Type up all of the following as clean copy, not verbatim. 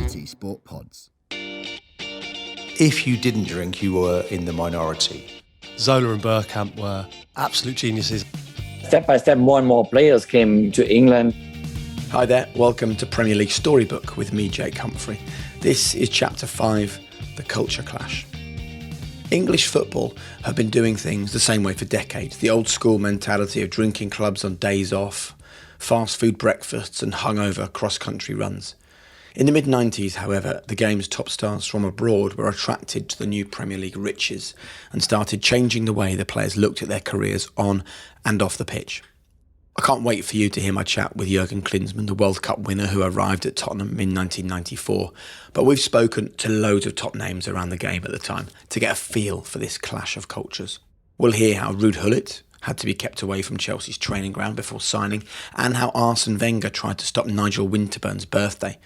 BT Sport Pods. If you didn't drink, you were in the minority. Zola and Bergkamp were absolute geniuses. Step by step, more and more players came to England. Hi there, welcome to Premier League Storybook with me, Jake Humphrey. This is Chapter 5, The Culture Clash. English football have been doing things the same way for decades. The old school mentality of drinking clubs on days off, fast food breakfasts and hungover cross-country runs. In the mid-90s, however, the game's top stars from abroad were attracted to the new Premier League riches and started changing the way the players looked at their careers on and off the pitch. I can't wait for you to hear my chat with Jurgen Klinsmann, the World Cup winner who arrived at Tottenham in 1994. But we've spoken to loads of top names around the game at the time to get a feel for this clash of cultures. We'll hear how Ruud Gullit had to be kept away from Chelsea's training ground before signing, and how Arsene Wenger tried to stop Nigel Winterburn's birthday.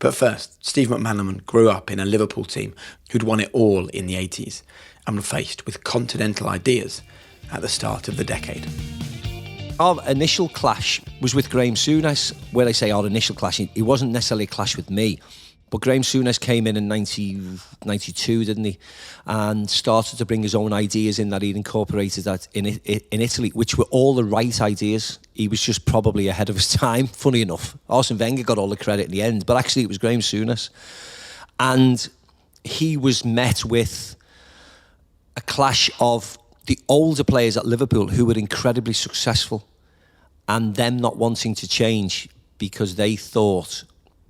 But first, Steve McManaman grew up in a Liverpool team who'd won it all in the 80s and were faced with continental ideas at the start of the decade. Our initial clash was with Graham Souness. When I say our initial clash, it wasn't necessarily a clash with me. But Graham Souness came in 92, didn't he? And started to bring his own ideas in that he'd incorporated that in Italy, which were all the right ideas. He was just probably ahead of his time, funny enough. Arsene Wenger got all the credit in the end, but actually it was Graham Souness. And he was met with a clash of the older players at Liverpool who were incredibly successful and them not wanting to change because they thought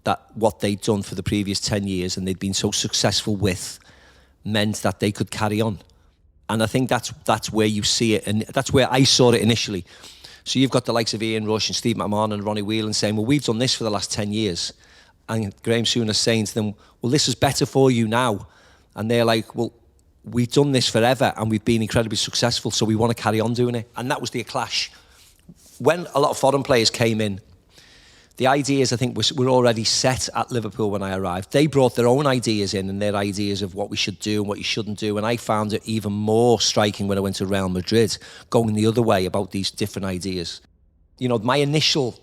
that what they'd done for the previous 10 years and they'd been so successful with meant that they could carry on. And I think that's where you see it, and that's where I saw it initially. So you've got the likes of Ian Rush and Steve McMahon and Ronnie Whelan saying, well, we've done this for the last 10 years. And Graham Souness saying to them, well, this is better for you now. And they're like, well, we've done this forever and we've been incredibly successful, so we want to carry on doing it. And that was the clash. When a lot of foreign players came in, the ideas, I think, were already set at Liverpool when I arrived. They brought their own ideas in and their ideas of what we should do and what you shouldn't do. And I found it even more striking when I went to Real Madrid, going the other way about these different ideas. You know, my initial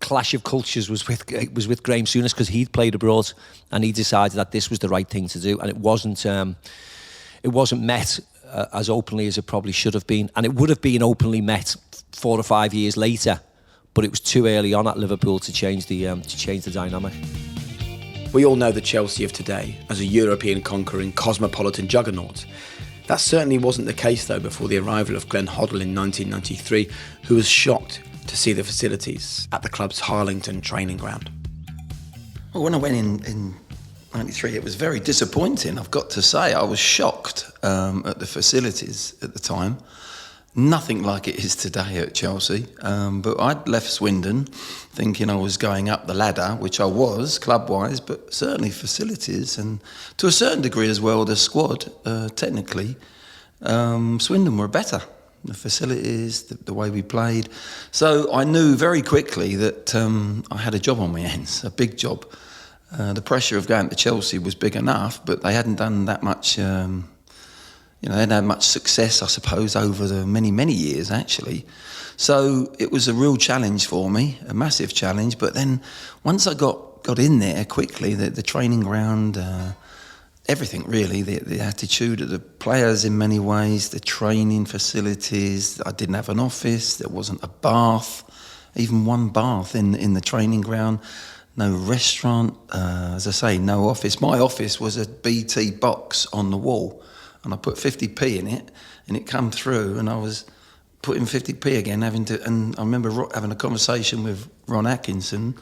clash of cultures was with Graham Souness because he'd played abroad and he decided that this was the right thing to do. And it wasn't met as openly as it probably should have been. And it would have been openly met 4 or 5 years later. But it was too early on at Liverpool to change the dynamic. We all know the Chelsea of today as a European conquering cosmopolitan juggernaut. That certainly wasn't the case, though, before the arrival of Glenn Hoddle in 1993, who was shocked to see the facilities at the club's Harlington training ground. Well, when I went in 93, it was very disappointing, I've got to say. I was shocked at the facilities at the time. Nothing like it is today at Chelsea, but I'd left Swindon thinking I was going up the ladder, which I was club-wise, but certainly facilities and to a certain degree as well the squad, technically. Swindon were better, the facilities, the way we played. So I knew very quickly that I had a job on my hands, a big job. The pressure of going to Chelsea was big enough, but they hadn't done that much... they hadn't had much success, I suppose, over the many years, actually. So it was a real challenge for me, a massive challenge. But then once I got in there quickly, the training ground, everything really, the attitude of the players in many ways, the training facilities. I didn't have an office, there wasn't a bath, even one bath in the training ground. No restaurant, as I say, no office. My office was a BT box on the wall. And I put 50p in it, and it come through, and I was putting 50p again, and I remember having a conversation with Ron Atkinson,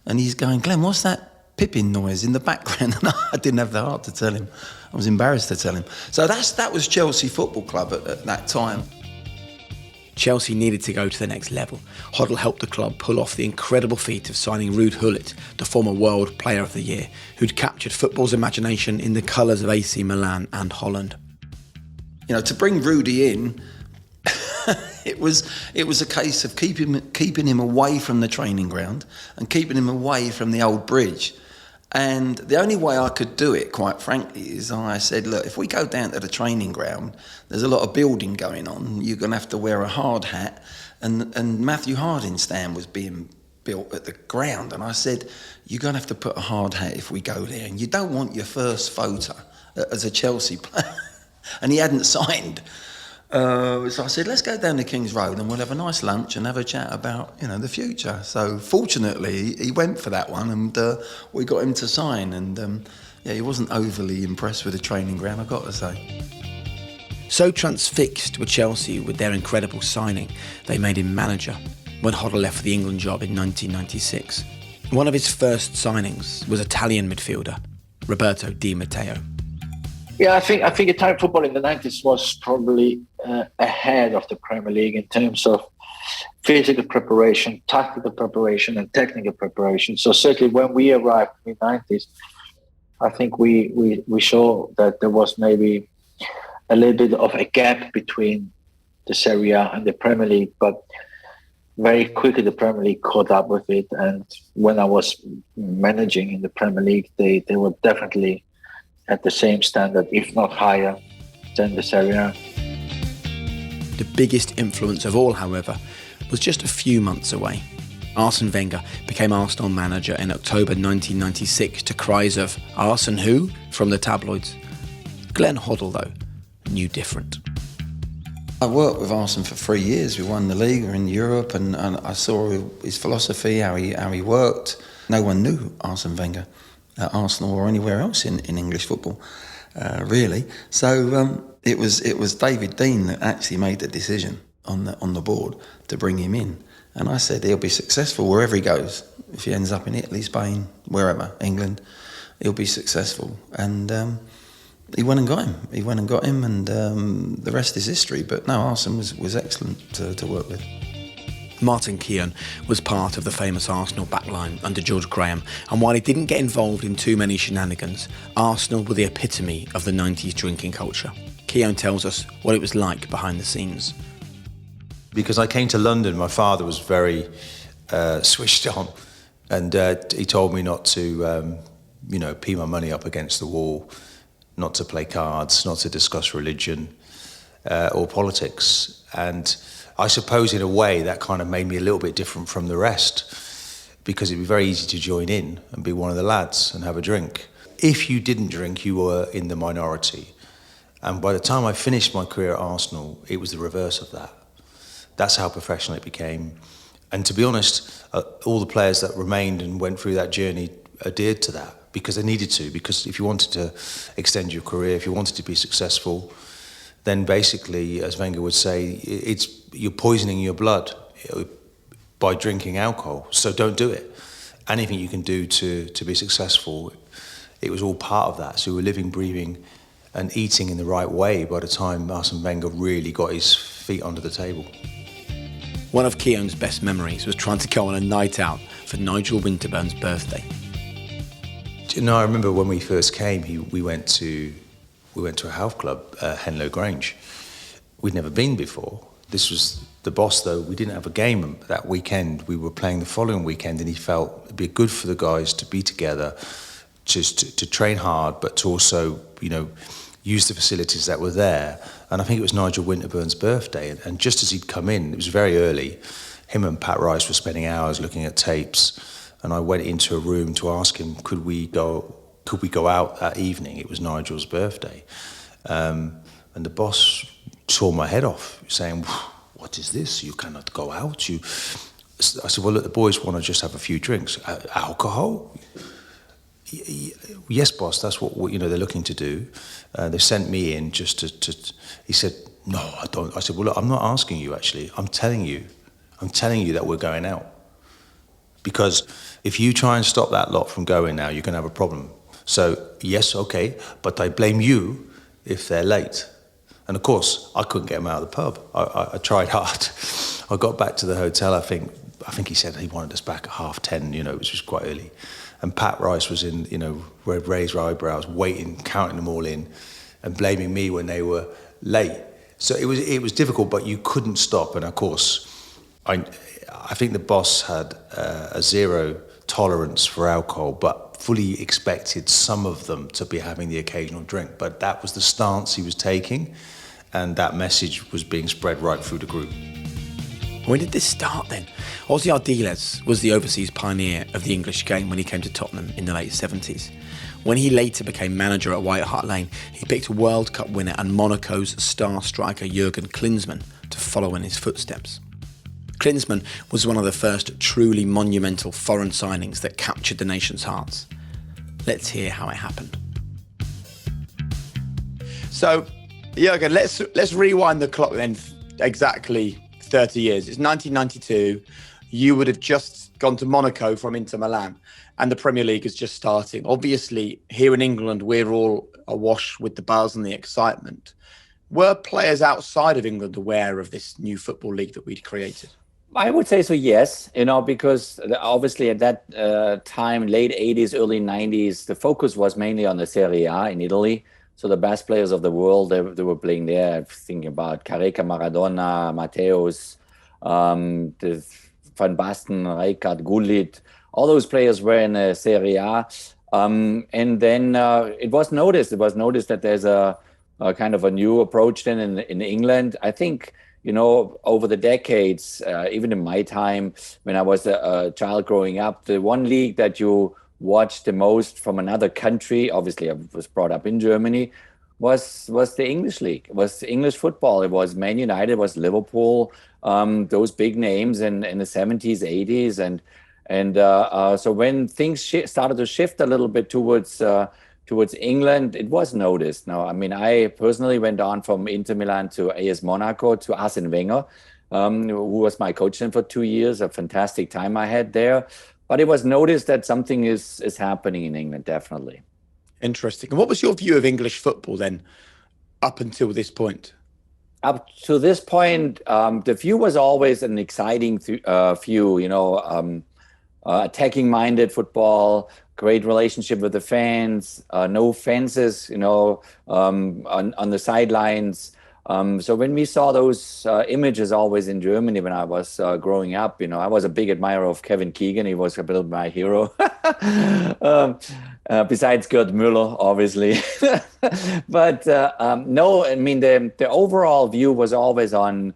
and he's going, Glenn, what's that pipping noise in the background? And I didn't have the heart to tell him. I was embarrassed to tell him. So that was Chelsea Football Club at that time. Chelsea needed to go to the next level. Hoddle helped the club pull off the incredible feat of signing Ruud Gullit, the former World Player of the Year, who'd captured football's imagination in the colours of AC Milan and Holland. You know, to bring Rudy in, it was a case of keeping him away from the training ground and keeping him away from the old bridge. And the only way I could do it, quite frankly, is I said, look, if we go down to the training ground, there's a lot of building going on. You're going to have to wear a hard hat. And Matthew Harding's stand was being built at the ground. And I said, you're going to have to put a hard hat if we go there. And you don't want your first photo as a Chelsea player. And he hadn't signed. So I said, let's go down to King's Road and we'll have a nice lunch and have a chat about, the future. So fortunately, he went for that one and we got him to sign. And he wasn't overly impressed with the training ground, I've got to say. So transfixed were Chelsea with their incredible signing, they made him manager when Hoddle left for the England job in 1996. One of his first signings was Italian midfielder Roberto Di Matteo. Yeah, I think Italian football in the 90s was probably ahead of the Premier League in terms of physical preparation, tactical preparation, and technical preparation. So certainly when we arrived in the 90s, I think we saw that there was maybe a little bit of a gap between the Serie A and the Premier League, but very quickly the Premier League caught up with it. And when I was managing in the Premier League, they were definitely at the same standard, if not higher, than the Serie A. The biggest influence of all, however, was just a few months away. Arsene Wenger became Arsenal manager in October 1996 to cries of "Arsene who?" from the tabloids. Glenn Hoddle, though, knew different. I worked with Arsene for 3 years. We won the league, we were in Europe, and I saw his philosophy, how he worked. No one knew Arsene Wenger at Arsenal or anywhere else in English football, really. So it was David Dean that actually made the decision on the board to bring him in. And I said he'll be successful wherever he goes. If he ends up in Italy, Spain, wherever, England, he'll be successful. And he went and got him. And the rest is history. But no, Arsene was excellent to work with. Martin Keown was part of the famous Arsenal backline under George Graham, and while he didn't get involved in too many shenanigans, Arsenal were the epitome of the 90s drinking culture. Keown tells us what it was like behind the scenes. Because I came to London, my father was very switched on, and he told me not to, pee my money up against the wall, not to play cards, not to discuss religion or politics. And I suppose in a way that kind of made me a little bit different from the rest, because it'd be very easy to join in and be one of the lads and have a drink. If you didn't drink, you were in the minority. And by the time I finished my career at Arsenal, it was the reverse of that. That's how professional it became. And to be honest, all the players that remained and went through that journey adhered to that because they needed to. Because if you wanted to extend your career, if you wanted to be successful, then basically, as Wenger would say, you're poisoning your blood by drinking alcohol. So don't do it. Anything you can do to be successful, it was all part of that. So we were living, breathing, and eating in the right way by the time Arsene Wenger really got his feet under the table. One of Keown's best memories was trying to go on a night out for Nigel Winterburn's birthday. I remember when we first came, we went to a health club, Henlow Grange. We'd never been before. This was the boss, though. We didn't have a game that weekend. We were playing the following weekend, and he felt it'd be good for the guys to be together, just to train hard, but to also, use the facilities that were there. And I think it was Nigel Winterburn's birthday. And just as he'd come in, it was very early, him and Pat Rice were spending hours looking at tapes. And I went into a room to ask him, could we go out that evening? It was Nigel's birthday. And the boss tore my head off, saying, what is this? You cannot go out. I said, well, look, the boys want to just have a few drinks. Alcohol? Yes, boss, that's what they're looking to do. They sent me in just to. He said, no, I don't. I said, well, look, I'm not asking you, actually. I'm telling you that we're going out. Because if you try and stop that lot from going now, you're going to have a problem. So, yes, okay, but I blame you if they're late. And of course, I couldn't get them out of the pub. I tried hard. I got back to the hotel, I think he said he wanted us back at 10:30, which was quite early. And Pat Rice was in, raised eyebrows, waiting, counting them all in, and blaming me when they were late. So it was difficult, but you couldn't stop. And of course, I think the boss had a zero tolerance for alcohol, but fully expected some of them to be having the occasional drink. But that was the stance he was taking, and that message was being spread right through the group. When did this start then? Ossie Ardiles was the overseas pioneer of the English game when he came to Tottenham in the late 70s. When he later became manager at White Hart Lane, he picked World Cup winner and Monaco's star striker Jurgen Klinsmann to follow in his footsteps. Klinsmann was one of the first truly monumental foreign signings that captured the nation's hearts. Let's hear how it happened. So, Jurgen, let's rewind the clock then exactly 30 years. It's 1992. You would have just gone to Monaco from Inter Milan, and the Premier League is just starting. Obviously, here in England, we're all awash with the buzz and the excitement. Were players outside of England aware of this new football league that we'd created? I would say so, yes, because obviously at that time, late 80s, early 90s, the focus was mainly on the Serie A in Italy. So the best players of the world, they were playing there. I'm thinking about Careca, Maradona, Matthäus, Van Basten, Rijkaard, Gullit. All those players were in the Serie A. And then it was noticed. It was noticed that there's a kind of a new approach then in England. I think, over the decades, even in my time, when I was a child growing up, the one league that you watched the most from another country, obviously I was brought up in Germany, was the English league. It was English football. It was Man United, it was Liverpool, those big names in the 70s, 80s. And so when things started to shift a little bit towards England, it was noticed. Now, I personally went on from Inter Milan to AS Monaco to Arsene Wenger, who was my coach then for 2 years, a fantastic time I had there. But it was noticed that something is happening in England, definitely. Interesting. And what was your view of English football then, up until this point? Up to this point, the view was always an exciting view, attacking-minded football, great relationship with the fans, no fences, on the sidelines. So when we saw those images always in Germany when I was growing up, I was a big admirer of Kevin Keegan. He was a bit of my hero. Besides Gerd Müller, obviously. But no, the overall view was always on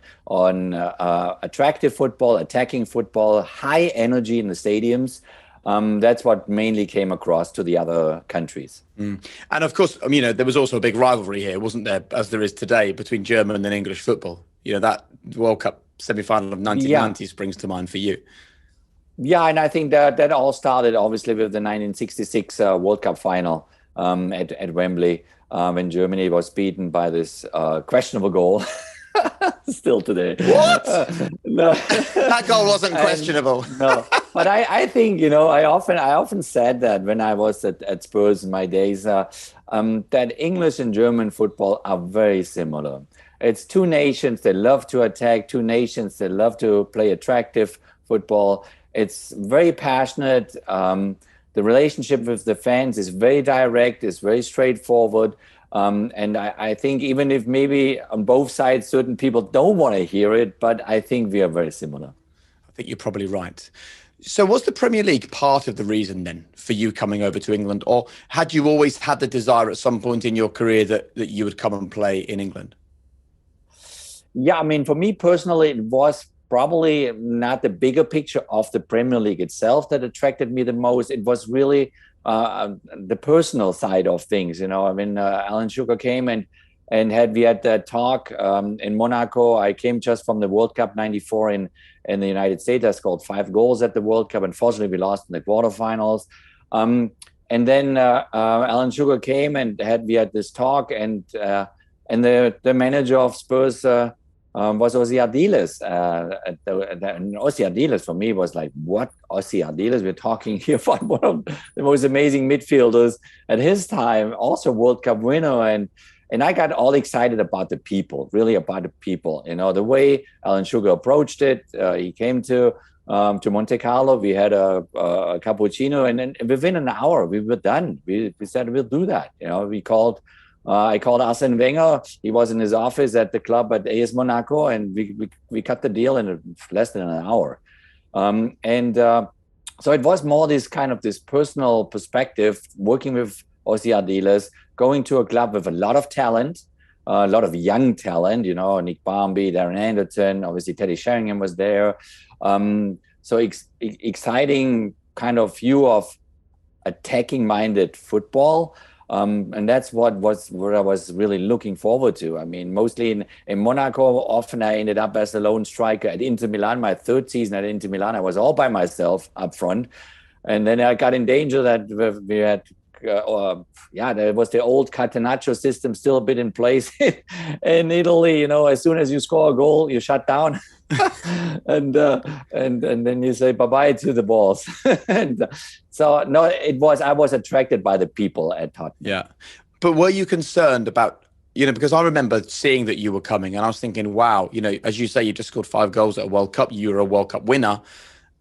attractive football, attacking football, high energy in the stadiums. That's what mainly came across to the other countries. Mm. And of course, there was also a big rivalry here, wasn't there, as there is today, between German and English football? That World Cup semi-final of 1990 springs to mind for you. Yeah, and I think that all started obviously with the 1966 World Cup final at Wembley, when Germany was beaten by this questionable goal. Still today. What? No. That goal wasn't questionable. No, but I think, I often said that when I was at Spurs in my days, that English and German football are very similar. It's two nations that love to attack, two nations that love to play attractive football. It's very passionate. The relationship with the fans is very direct, it's very straightforward. And I think even if maybe on both sides, certain people don't want to hear it, but I think we are very similar. I think you're probably right. So was the Premier League part of the reason then for you coming over to England? Or had you always had the desire at some point in your career that you would come and play in England? Yeah, for me personally, it was probably not the bigger picture of the Premier League itself that attracted me the most. It was really the personal side of things. Alan Sugar came and we had that talk in Monaco. I came just from the World Cup 94 in the United States. I scored 5 goals at the World Cup. Unfortunately, we lost in the quarterfinals. And then Alan Sugar came and we had this talk, and the manager of Spurs was Ossie Ardiles. And Ossie Ardiles for me was like, what? Ossie Ardiles? We're talking here about one of the most amazing midfielders at his time, also World Cup winner. And I got all excited about the people, really about the people. The way Alan Sugar approached it. He came to Monte Carlo. We had a cappuccino, and then within an hour we were done. We said we'll do that. I called Arsene Wenger. He was in his office at the club at AS Monaco, and we cut the deal in less than an hour. So it was more this personal perspective, working with Ossie Ardiles, going to a club with a lot of talent, a lot of young talent, Nick Barmby, Darren Anderton, obviously Teddy Sheringham was there. So exciting kind of view of attacking-minded football. And that's what I was really looking forward to. I mean, mostly in Monaco, often I ended up as the lone striker. At Inter Milan, my third season at Inter Milan, I was all by myself up front. And then I got in danger that we had, there was the old Catenaccio system still a bit in place in Italy. As soon as you score a goal, you shut down. and then you say bye-bye to the balls. And so I was attracted by the people at Tottenham. Yeah. But were you concerned about, because I remember seeing that you were coming and I was thinking, wow, as you say, you just scored 5 goals at a World Cup. You were a World Cup winner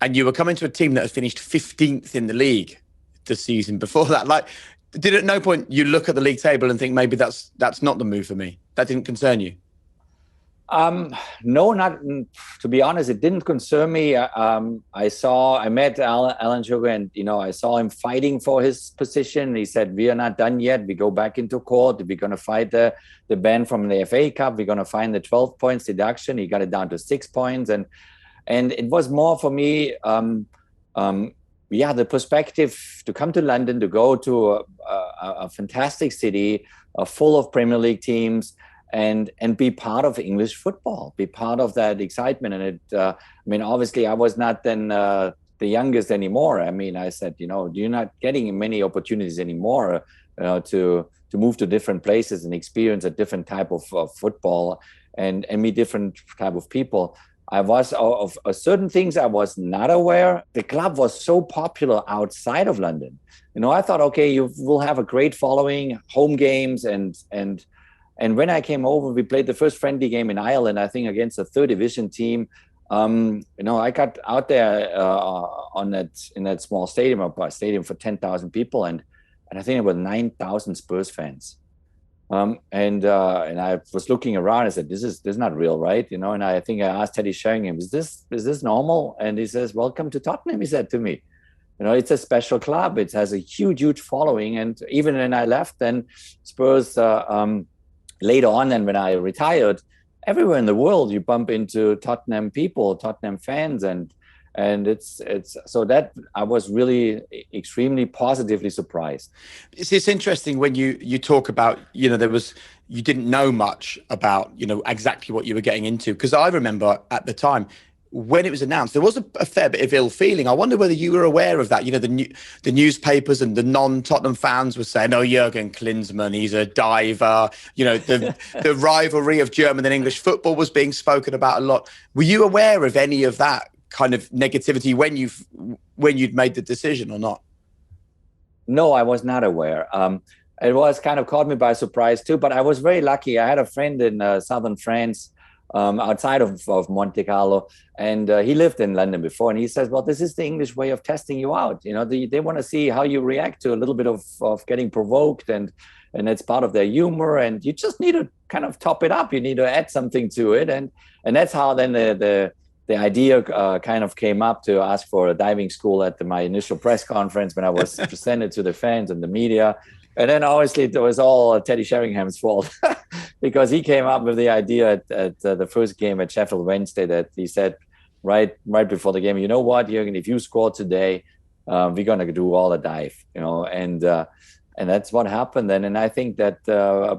and you were coming to a team that had finished 15th in the league the season before that. Like, did at no point you look at the league table and think maybe that's not the move for me? That didn't concern you? No, not to be honest. It didn't concern me. I met Alan Sugar, and I saw him fighting for his position. He said, "We are not done yet. We go back into court. We're going to fight the ban from the FA Cup. We're going to find the 12 points deduction." He got it down to 6 points, and it was more for me. The perspective to come to London, to go to a fantastic city, full of Premier League teams. And be part of English football, be part of that excitement. And obviously I was not then the youngest anymore. I mean, I said, you're not getting many opportunities anymore to move to different places and experience a different type of football and meet different type of people. I was of certain things I was not aware. The club was so popular outside of London. I thought, okay, you will have a great following, home games and when I came over, we played the first friendly game in Ireland, I think against a third division team. I got out there in that small stadium, a stadium for 10,000 people, and I think it was 9,000 Spurs fans. And I was looking around. I said, "This is not real, right?" And I think I asked Teddy Sheringham, "Is this normal?" And he says, "Welcome to Tottenham," he said to me. It's a special club. It has a huge following, and even when I left, then Spurs. Later on, and when I retired, everywhere in the world you bump into Tottenham people, Tottenham fans, and it's so that I was really extremely positively surprised. It's interesting when you talk about you didn't know much about exactly what you were getting into, because I remember at the time when it was announced, there was a fair bit of ill feeling. I wonder whether you were aware of that. The newspapers and the non-Tottenham fans were saying, "Oh, Jurgen Klinsmann, he's a diver." The rivalry of German and English football was being spoken about a lot. Were you aware of any of that kind of negativity when you'd made the decision or not? No, I was not aware. It was kind of caught me by surprise too, but I was very lucky. I had a friend in southern France, outside of Monte Carlo, and he lived in London before, and he says, "Well, this is the English way of testing you out. They want to see how you react to a little bit of getting provoked, and it's part of their humor, and you just need to kind of top it up. You need to add something to it, and that's how then the idea kind of came up to ask for a diving school at my initial press conference when I was presented to the fans and the media." And then obviously it was all Teddy Sheringham's fault because he came up with the idea at the first game at Sheffield Wednesday that he said right before the game, "You know what, Jurgen, if you score today, we're going to do all the dive," and that's what happened then. And I think that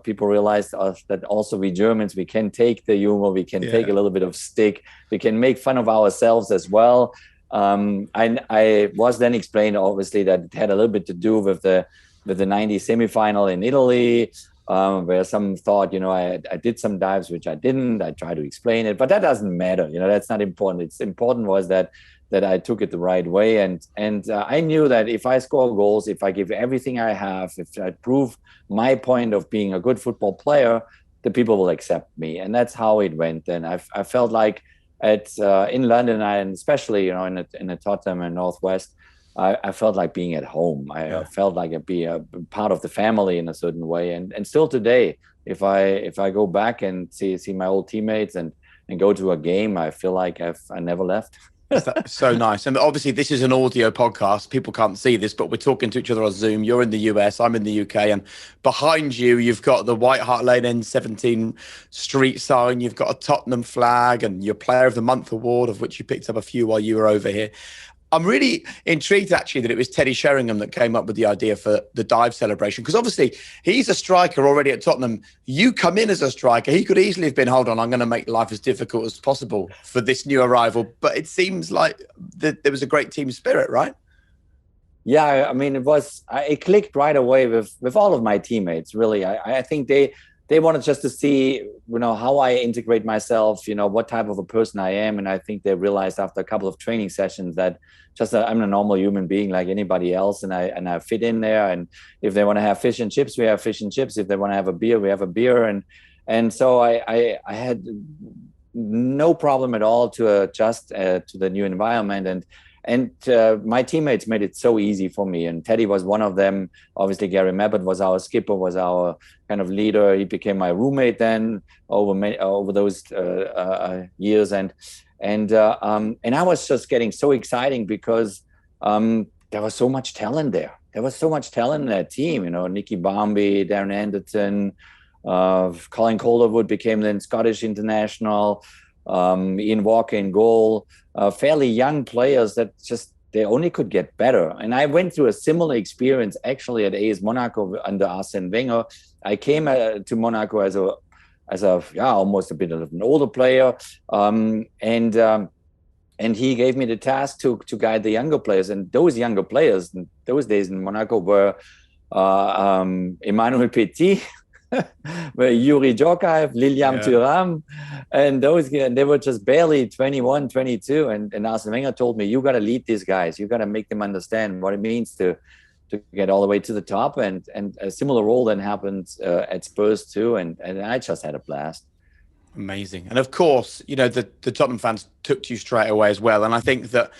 people realized that also we Germans, we can take the humor, we can take a little bit of stick, we can make fun of ourselves as well. I was then explained, obviously, that it had a little bit to do with the 90s semifinal in Italy, where some thought, I did some dives, which I didn't. I tried to explain it, but that doesn't matter. That's not important. It's important was that I took it the right way. And I knew that if I score goals, if I give everything I have, if I prove my point of being a good football player, the people will accept me. And that's how it went. And I felt like in London, and especially, in the Tottenham and Northwest, I felt like being at home. I felt like I'd be a part of the family in a certain way. And still today, if I go back and see my old teammates and go to a game, I feel like I never left. So nice. And obviously this is an audio podcast. People can't see this, but we're talking to each other on Zoom. You're in the US, I'm in the UK, and behind you, you've got the White Hart Lane N17 street sign. You've got a Tottenham flag and your Player of the Month award, of which you picked up a few while you were over here. I'm really intrigued, actually, that it was Teddy Sheringham that came up with the idea for the dive celebration, because obviously he's a striker already at Tottenham. You come in as a striker. He could easily have been, hold on, I'm going to make life as difficult as possible for this new arrival. But it seems like there was a great team spirit, right? Yeah, I mean, it clicked right away with all of my teammates, really. I think they wanted just to see, how I integrate myself, what type of a person I am. And I think they realized after a couple of training sessions that I'm a normal human being like anybody else. And I fit in there. And if they want to have fish and chips, we have fish and chips. If they want to have a beer, we have a beer. And so I had no problem at all to adjust to the new environment. And my teammates made it so easy for me. And Teddy was one of them. Obviously, Gary Mabbott was our skipper, was our kind of leader. He became my roommate then over those years. And I was just getting so exciting because there was so much talent there. There was so much talent in that team. Nicky Barmby, Darren Anderton, Colin Calderwood became then Scottish international. Ian Walker in goal, fairly young players that they only could get better. And I went through a similar experience actually at AS Monaco under Arsene Wenger. I came to Monaco as almost a bit of an older player, and he gave me the task to guide the younger players. And those younger players in those days in Monaco were Emmanuel Petit, Yuri Djokaev, Lilian Thuram, and they were just barely 21, 22. And Arsene Wenger told me, you got to lead these guys. You got to make them understand what it means to get all the way to the top. And a similar role then happened at Spurs too. And I just had a blast. Amazing. And of course, the Tottenham fans took to you straight away as well. And I think that,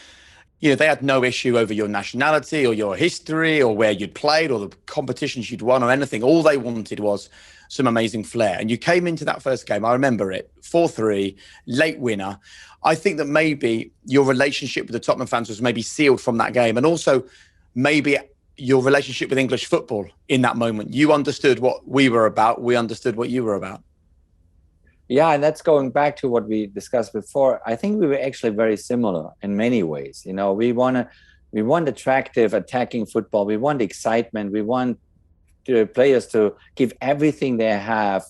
they had no issue over your nationality or your history or where you'd played or the competitions you'd won or anything. All they wanted was some amazing flair. And you came into that first game, I remember it, 4-3, late winner. I think that maybe your relationship with the Tottenham fans was maybe sealed from that game. And also maybe your relationship with English football in that moment. You understood what we were about. We understood what you were about. Yeah, and that's going back to what we discussed before. I think we were actually very similar in many ways. We want attractive, attacking football. We want excitement. We want the players to give everything they have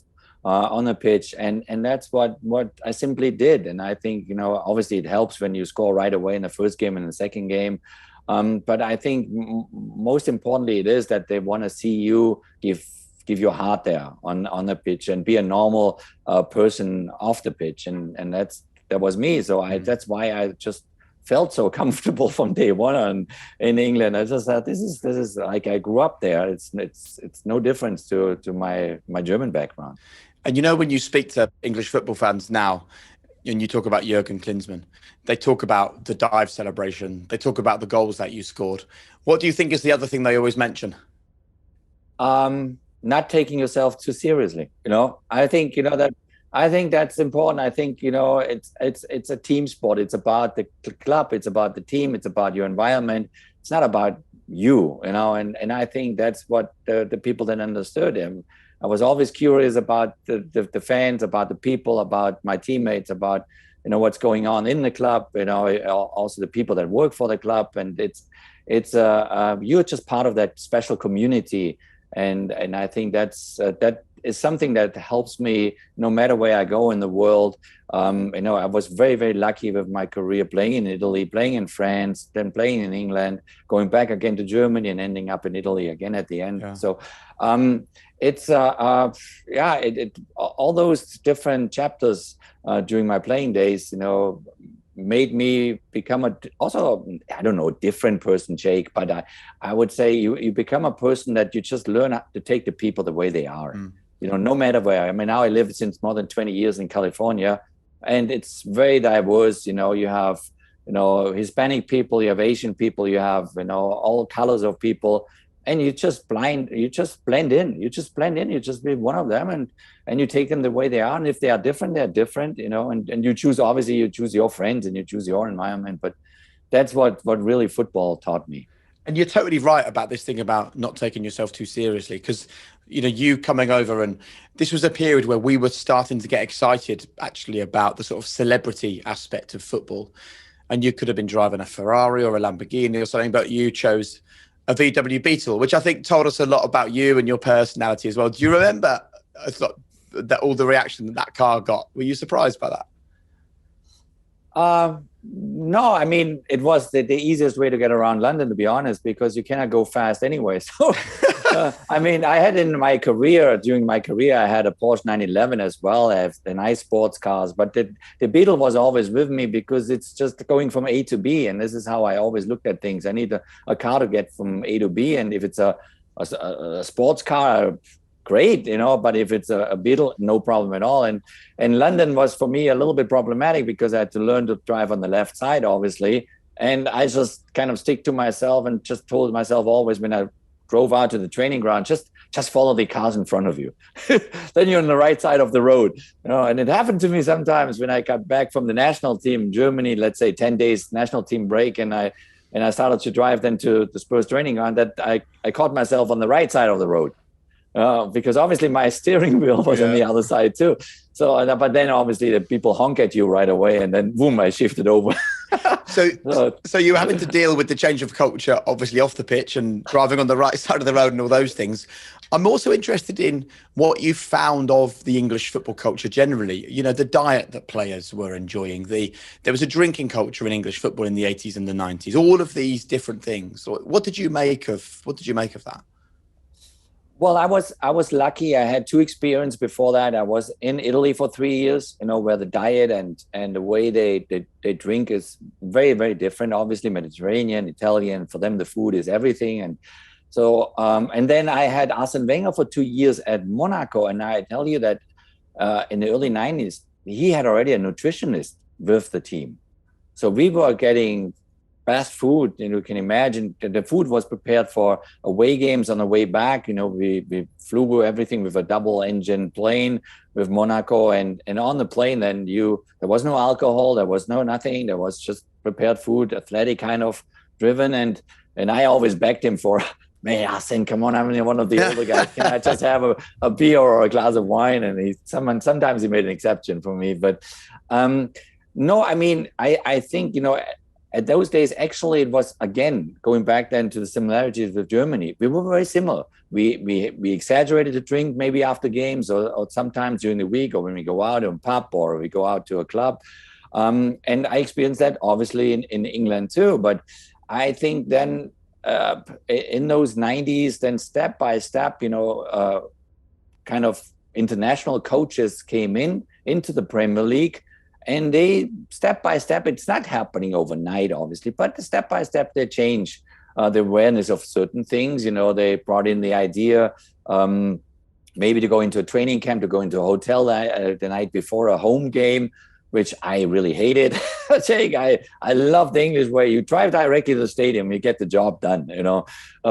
on the pitch, and that's what I simply did. And I think obviously it helps when you score right away in the first game and the second game. But I think most importantly, it is that they want to see you give your heart there on the pitch and be a normal person off the pitch. And that was me. So that's why I just felt so comfortable from day one in England. I just thought this is like I grew up there. It's no difference to my German background. And when you speak to English football fans now, and you talk about Jurgen Klinsmann, they talk about the dive celebration. They talk about the goals that you scored. What do you think is the other thing they always mention? Not taking yourself too seriously. I think I think that's important. I think it's a team sport. It's about the club. It's about the team. It's about your environment. It's not about you. And I think that's what the people then understood. I was always curious about the fans, about the people, about my teammates, about what's going on in the club. Also the people that work for the club, and it's you're just part of that special community. And I think that is something that helps me no matter where I go in the world. I was very, very lucky with my career playing in Italy, playing in France, then playing in England, going back again to Germany and ending up in Italy again at the end. Yeah. So it's all those different chapters during my playing days, made me become a different person, Jake, but I would say you become a person that you just learn to take the people the way they are. No matter where. Now I live since more than 20 years in California, and it's very diverse. You have Hispanic people, you have Asian people, you have all colors of people, and you just blend in. You just blend in. You just be one of them, and you take them the way they are. And if they are different, they're different, and you choose your friends and you choose your environment. But that's what really football taught me. And you're totally right about this thing about not taking yourself too seriously, because, you coming over, and this was a period where we were starting to get excited actually about the sort of celebrity aspect of football. And you could have been driving a Ferrari or a Lamborghini or something, but you chose a VW Beetle, which I think told us a lot about you and your personality as well. Do you remember that all the reaction that car got? Were you surprised by that? No, I mean, it was the easiest way to get around London, to be honest, because you cannot go fast anyway. So, I mean, I had during my career, I had a Porsche 911 as well. I have the nice sports cars, but the Beetle was always with me because it's just going from A to B. And this is how I always looked at things. I need a car to get from A to B. And if it's a sports car, great, but if it's a Beetle, no problem at all. And London was for me a little bit problematic because I had to learn to drive on the left side, obviously. And I just kind of stick to myself and just told myself always when I drove out to the training ground, just follow the cars in front of you. Then you're on the right side of the road. And it happened to me sometimes when I got back from the national team in Germany, let's say 10 days national team break, and I started to drive then to the Spurs training ground, that I caught myself on the right side of the road. Because obviously my steering wheel was on the other side too. So, but then obviously the people honk at you right away, and then boom, I shifted over. So you having to deal with the change of culture, obviously off the pitch and driving on the right side of the road and all those things. I'm also interested in what you found of the English football culture generally. The diet that players were enjoying. There was a drinking culture in English football in the 80s and the 90s. All of these different things. What did you make of that? Well, I was lucky. I had 2 experiences before that. I was in Italy for 3 years, where the diet and the way they drink is very, very different. Obviously, Mediterranean, Italian, for them, the food is everything. And so, and then I had Arsene Wenger for 2 years at Monaco. And I tell you that in the early 90s, he had already a nutritionist with the team. So we were getting fast food. You can imagine the food was prepared for away games on the way back. We flew everything with a double engine plane with Monaco, and on the plane then there was no alcohol, there was no nothing, there was just prepared food, athletic kind of driven, and I always begged him for, man, Arsene, come on, I'm one of the older guys. Can I just have a beer or a glass of wine? And sometimes he made an exception for me, but no, I mean, I think, at those days, actually, it was, again, going back then to the similarities with Germany. We were very similar. We exaggerated the drink maybe after games or sometimes during the week, or when we go out to a pub or we go out to a club. And I experienced that, obviously, in England too. But I think then in those 90s, then step by step, kind of international coaches came into the Premier League. And they, step by step, it's not happening overnight, obviously, but step by step, they change the awareness of certain things. They brought in the idea maybe to go into a training camp, to go into a hotel the night before a home game, which I really hated. I love the English way. You drive directly to the stadium, you get the job done.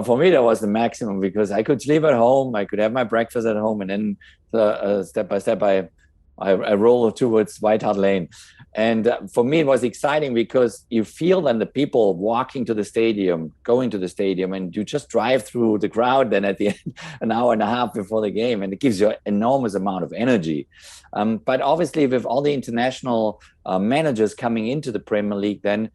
For me, that was the maximum because I could sleep at home, I could have my breakfast at home, and then step by step, I roll towards White Hart Lane. And for me, it was exciting because you feel then the people walking to the stadium, going to the stadium, and you just drive through the crowd then at the end, an hour and a half before the game. And it gives you an enormous amount of energy. But obviously, with all the international managers coming into the Premier League, then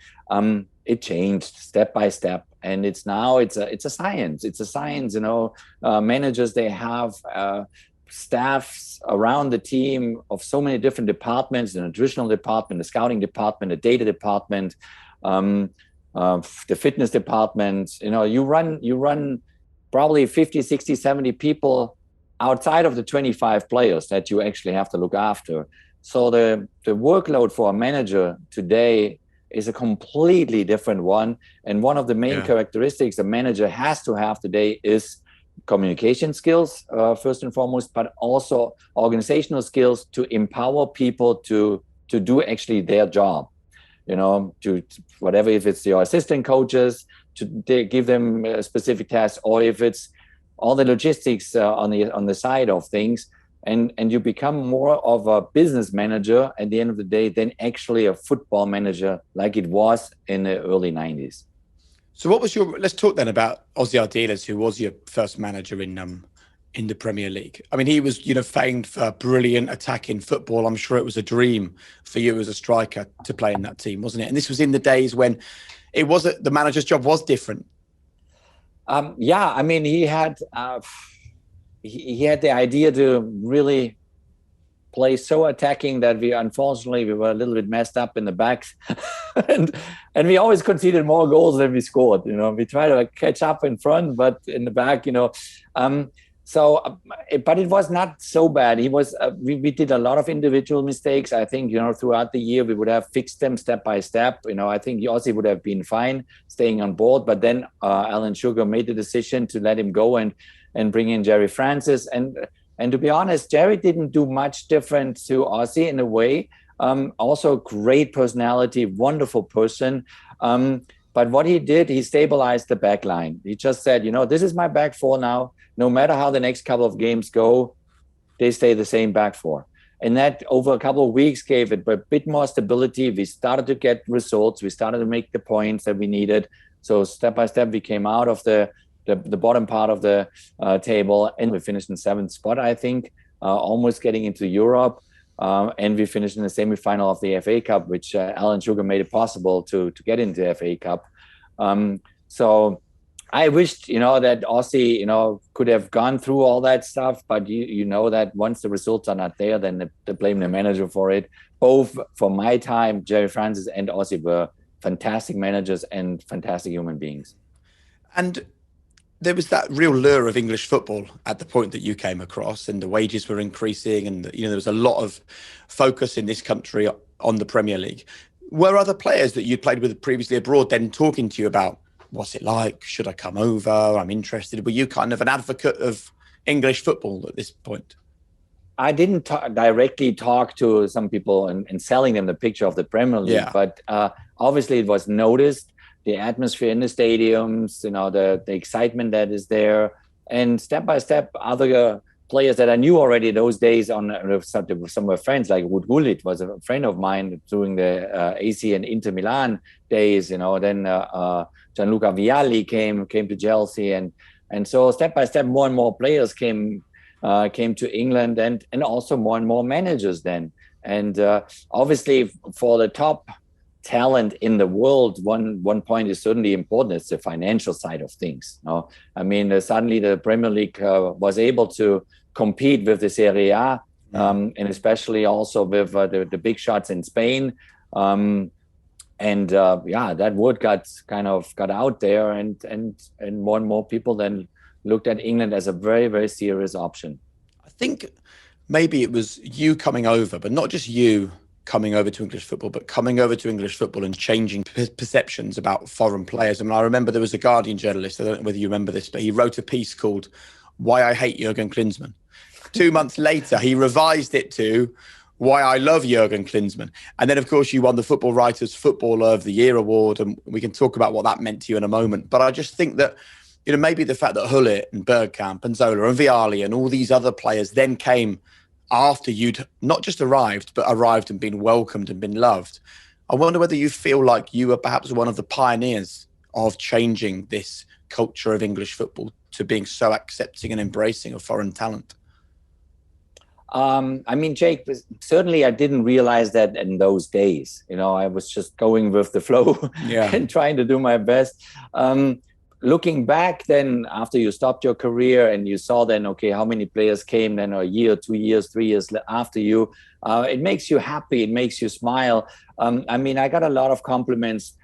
it changed step by step. And it's a science. It's a science, managers, they have staffs around the team of so many different departments, the nutritional department, the scouting department, the data department, the fitness department. You run probably 50, 60, 70 people outside of the 25 players that you actually have to look after. So the workload for a manager today is a completely different one. And one of the main characteristics a manager has to have today is communication skills, first and foremost, but also organizational skills to empower people to do actually their job, to whatever, if it's your assistant coaches, give them specific tasks, or if it's all the logistics on the side of things, and you become more of a business manager at the end of the day than actually a football manager like it was in the early 90s. So what was let's talk then about Ossie Ardiles, who was your first manager in the Premier League. I mean, he was, famed for brilliant attacking football. I'm sure it was a dream for you as a striker to play in that team, wasn't it? And this was in the days when the manager's job was different. Yeah, I mean, he had the idea to really play so attacking that we were a little bit messed up in the back, and we always conceded more goals than we scored. We try to catch up in front, but in the back, but it was not so bad. We did a lot of individual mistakes. I think, throughout the year we would have fixed them step by step. I think Ossie would have been fine staying on board, but then Alan Sugar made the decision to let him go and bring in Jerry Francis. And to be honest, Jerry didn't do much different to Ossie in a way. Also great personality, wonderful person. But what he did, he stabilized the back line. He just said, this is my back four now. No matter how the next couple of games go, they stay the same back four. And that over a couple of weeks gave it a bit more stability. We started to get results. We started to make the points that we needed. So step by step, we came out of the bottom part of the table, and we finished in 7th spot, I think, almost getting into Europe. And we finished in the semi-final of the FA Cup, which Alan Sugar made it possible to get into the FA Cup. So I wished, that Ossie, could have gone through all that stuff, but you know that once the results are not there, then they blame the manager for it. Both for my time, Jerry Francis and Ossie were fantastic managers and fantastic human beings. And there was that real lure of English football at the point that you came across, and the wages were increasing, and there was a lot of focus in this country on the Premier League. Were other players that you'd played with previously abroad then talking to you about what's it like? Should I come over? I'm interested. Were you kind of an advocate of English football at this point? I didn't directly talk to some people and selling them the picture of the Premier League, but obviously it was noticed. The atmosphere in the stadiums, the excitement that is there, and step by step, other players that I knew already those days some were friends, like Ruud Gullit was a friend of mine during the AC and Inter Milan days. Then Gianluca Vialli came to Chelsea, and so step by step, more and more players came to England, and also more and more managers then. And obviously, for the top talent in the world, one point is certainly important. It's the financial side of things. I mean, suddenly the Premier League was able to compete with the Serie A, and especially also with the big shots in Spain. That word got out there, and more and more people then looked at England as a very, very serious option. I think maybe it was you coming over, but not just you coming over to English football, but coming over to English football and changing perceptions about foreign players. I mean, I remember there was a Guardian journalist, I don't know whether you remember this, but he wrote a piece called Why I Hate Jurgen Klinsmann. 2 months later, he revised it to Why I Love Jurgen Klinsmann. And then, of course, you won the Football Writers Footballer of the Year award, and we can talk about what that meant to you in a moment. But I just think that, maybe the fact that Gullit and Bergkamp and Zola and Vialli and all these other players then came after you'd not just arrived, but arrived and been welcomed and been loved. I wonder whether you feel like you were perhaps one of the pioneers of changing this culture of English football to being so accepting and embracing of foreign talent. I mean, Jake, certainly I didn't realize that in those days. I was just going with the flow and trying to do my best. Looking back then, after you stopped your career and you saw then, okay, how many players came then a year, 2 years, 3 years after you, it makes you happy. It makes you smile. I mean, I got a lot of compliments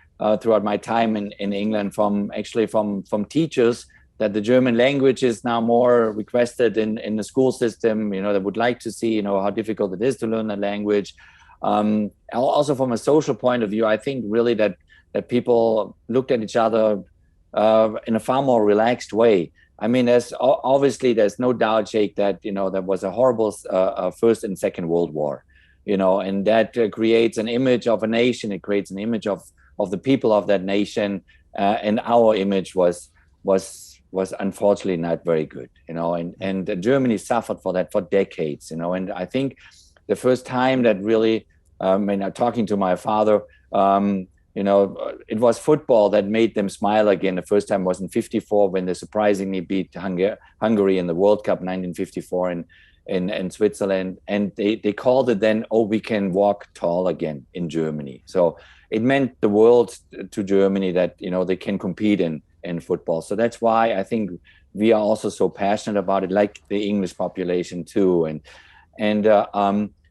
throughout my time in England from teachers that the German language is now more requested in the school system. They would like to see, how difficult it is to learn the language. Also from a social point of view, I think really that people looked at each other in a far more relaxed way. I mean, there's no doubt, Jake, that, there was a horrible First and Second World War, and that creates an image of a nation. It creates an image of the people of that nation. and our image was unfortunately not very good, and Germany suffered for that for decades, and I think the first time that really, talking to my father, it was football that made them smile again. The first time was in '54 when they surprisingly beat Hungary in the World Cup 1954 in Switzerland, and they called it then, "Oh, we can walk tall again in Germany." So it meant the world to Germany that they can compete in football. So that's why I think we are also so passionate about it, like the English population too,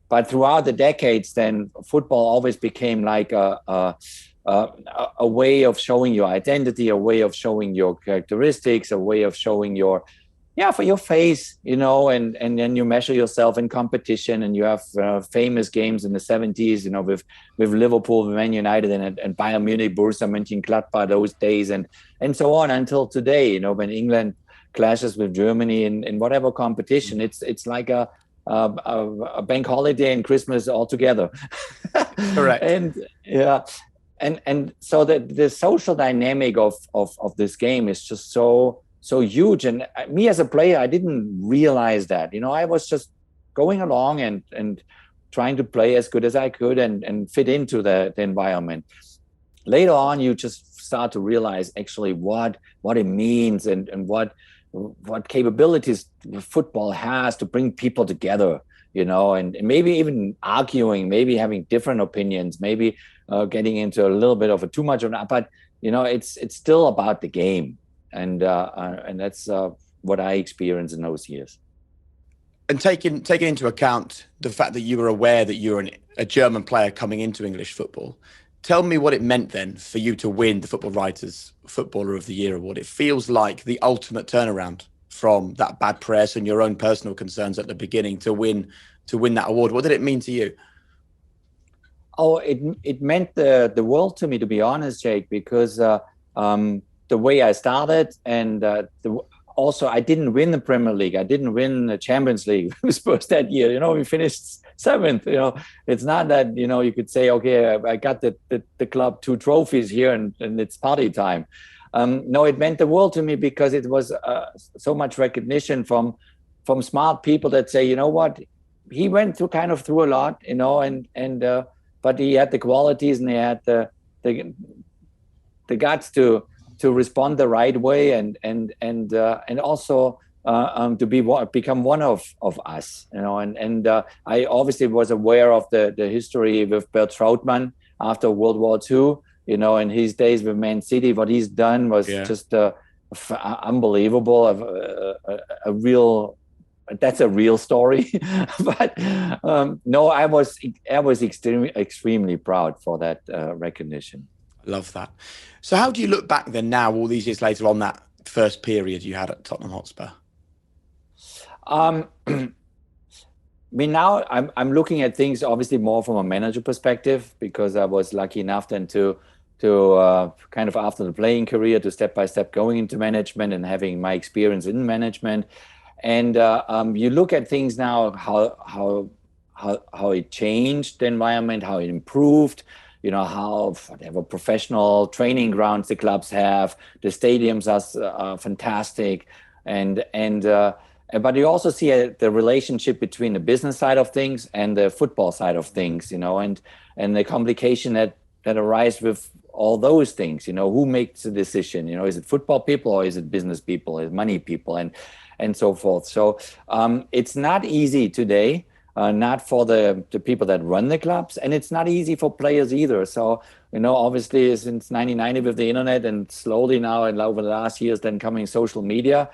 but throughout the decades, then football always became like a way of showing your identity, a way of showing your characteristics, a way of showing your face, and then you measure yourself in competition, and you have famous games in the 70s, with Liverpool, Man United, and Bayern Munich, Borussia Mönchengladbach those days, and so on until today, when England clashes with Germany in whatever competition, it's like a bank holiday and Christmas all together. Correct. And so the social dynamic of this game is just so huge. And me as a player, I didn't realize that. I was just going along and trying to play as good as I could and fit into the environment. Later on, you just start to realize actually what it means and what capabilities football has to bring people together, and maybe even arguing, maybe having different opinions, maybe getting into a little bit of a too much of that, but it's still about the game, and that's what I experienced in those years. And taking into account the fact that you were aware that you're a German player coming into English football, tell me what it meant then for you to win the Football Writers Footballer of the Year award. It feels like the ultimate turnaround from that bad press and your own personal concerns at the beginning to win that award. What did it mean to you? Oh, it meant the world to me, to be honest, Jake, because the way I started, and also I didn't win the Premier League. I didn't win the Champions League with Spurs that year. We finished 7th. It's not that you could say, okay, I got the club 2 trophies here and it's party time. No, it meant the world to me because it was so much recognition from smart people that say, you know what, he went through a lot, but he had the qualities and he had the guts to respond the right way and also to become one of us, and I obviously was aware of the history with Bert Trautmann after World War II, in his days with Man City. What he's done was just unbelievable. That's a real story. But no, I was extremely proud for that recognition. Love that. So how do you look back then now, all these years later, on that first period you had at Tottenham Hotspur? Now I'm looking at things obviously more from a manager perspective, because I was lucky enough then to kind of after the playing career to step by step going into management and having my experience in management. And you look at things now, how it changed the environment, how it improved, how whatever professional training grounds the clubs have, the stadiums are fantastic, but you also see the relationship between the business side of things and the football side of things, and the complication that arise with all those things. Who makes the decision? Is it football people or is it business people? Is it money people and so forth? So it's not easy today, not for the people that run the clubs, and it's not easy for players either. So obviously since 1990 with the internet, and slowly now and over the last years then coming social media,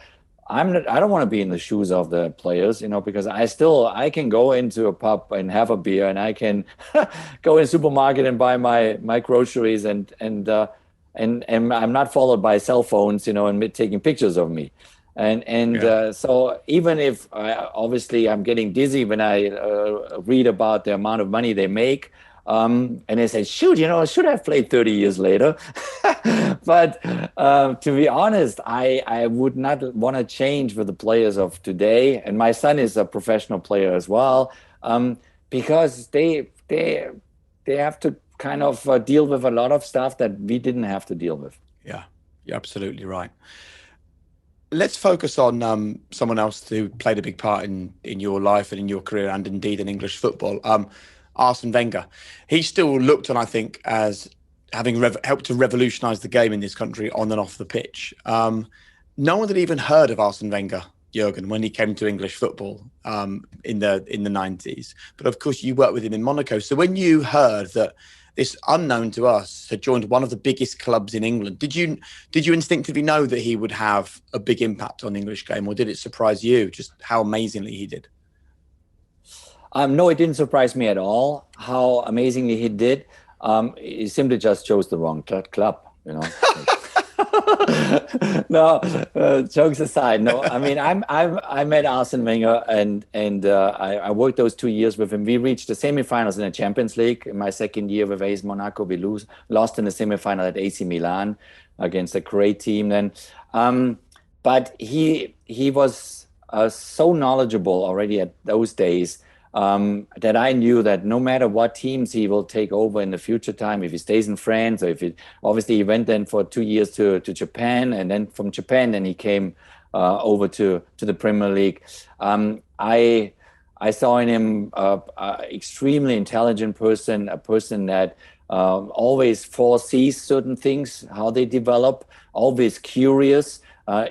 I don't want to be in the shoes of the players, because I can go into a pub and have a beer, and I can go in a supermarket and buy my groceries, and I'm not followed by cell phones, and taking pictures of me. So even if obviously I'm getting dizzy when I read about the amount of money they make, and they say, shoot, should have played 30 years later. But to be honest, I would not want to change with the players of today. And my son is a professional player as well, because they have to kind of deal with a lot of stuff that we didn't have to deal with. Yeah, you're absolutely right. Let's focus on someone else who played a big part in your life and in your career, and indeed in English football. Arsene Wenger. He's still looked on, I think, as having helped to revolutionise the game in this country on and off the pitch. No one had even heard of Arsene Wenger, Jurgen, when he came to English football in the 90s. But of course, you worked with him in Monaco. So when you heard that this unknown to us had joined one of the biggest clubs in England, did you instinctively know that he would have a big impact on the English game, or did it surprise you just how amazingly he did? No, it didn't surprise me at all how amazingly he did. He simply just chose the wrong club, you know. No, jokes aside. No, I mean, I met Arsene Wenger and I worked those 2 years with him. We reached the semifinals in the Champions League. In my second year with AS Monaco, we lost in the semifinal at AC Milan against a great team then. But he was so knowledgeable already at those days. That I knew that no matter what teams he will take over in the future time, if he stays in France, or if he went then for 2 years to Japan, and then from Japan then he came over to the Premier League. I saw in him a extremely intelligent person, a person that always foresees certain things, how they develop, always curious.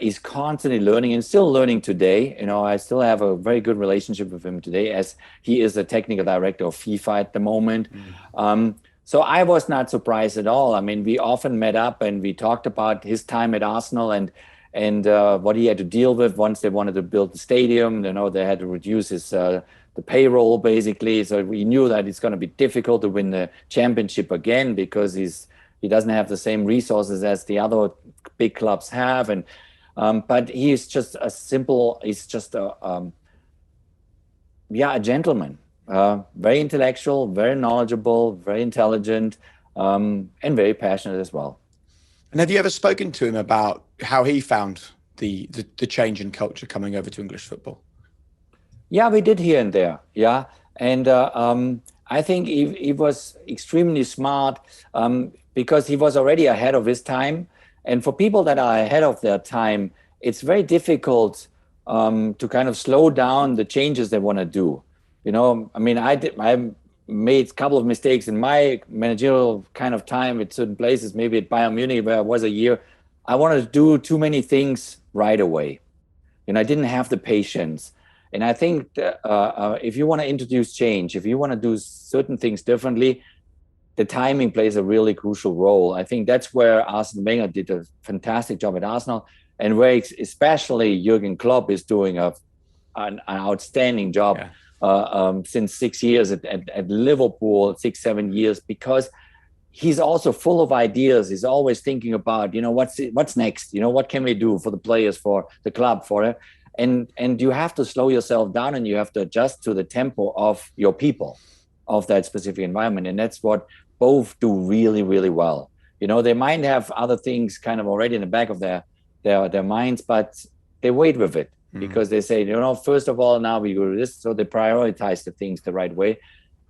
Is constantly learning and still learning today. You know, I still have a very good relationship with him today, as he is the technical director of FIFA at the moment. So I was not surprised at all. I mean, we often met up and we talked about his time at Arsenal and what he had to deal with once they wanted to build the stadium. You know, they had to reduce his the payroll basically. So we knew that it's going to be difficult to win the championship again because he doesn't have the same resources as the other big clubs have. And but he's just a gentleman, very intellectual, very knowledgeable, very intelligent, and very passionate as well. And have you ever spoken to him about how he found the change in culture coming over to English football? Yeah, we did here and there. Yeah. And I think he was extremely smart because he was already ahead of his time. And for people that are ahead of their time, it's very difficult to kind of slow down the changes they want to do. You know, I mean, I made a couple of mistakes in my managerial kind of time at certain places, maybe at Bayern Munich, where I was a year. I wanted to do too many things right away. And I didn't have the patience. And I think that, if you want to introduce change, if you want to do certain things differently, the timing plays a really crucial role. I think that's where Arsene Wenger did a fantastic job at Arsenal, and where especially Jurgen Klopp is doing an outstanding job since 6 years at Liverpool, 6-7 years, because he's also full of ideas. He's always thinking about, you know, what's next? You know, what can we do for the players, for the club, for it? And you have to slow yourself down and you have to adjust to the tempo of your people, of that specific environment. And that's what both do really, really well. You know, they might have other things kind of already in the back of their minds, but they wait with it because they say, you know, first of all, now we do this. So they prioritize the things the right way.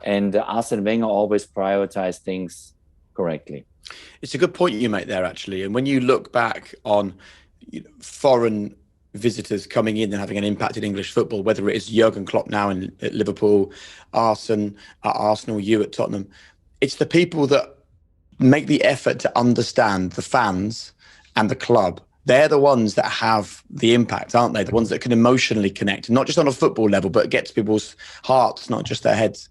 And Arsene Wenger always prioritized things correctly. It's a good point you make there, actually. And when you look back on foreign visitors coming in and having an impact in English football, whether it is Jurgen Klopp now at Liverpool, Arsene at Arsenal, you at Tottenham, it's the people that make the effort to understand the fans and the club. They're the ones that have the impact, aren't they? The ones that can emotionally connect, not just on a football level, but get to people's hearts, not just their heads.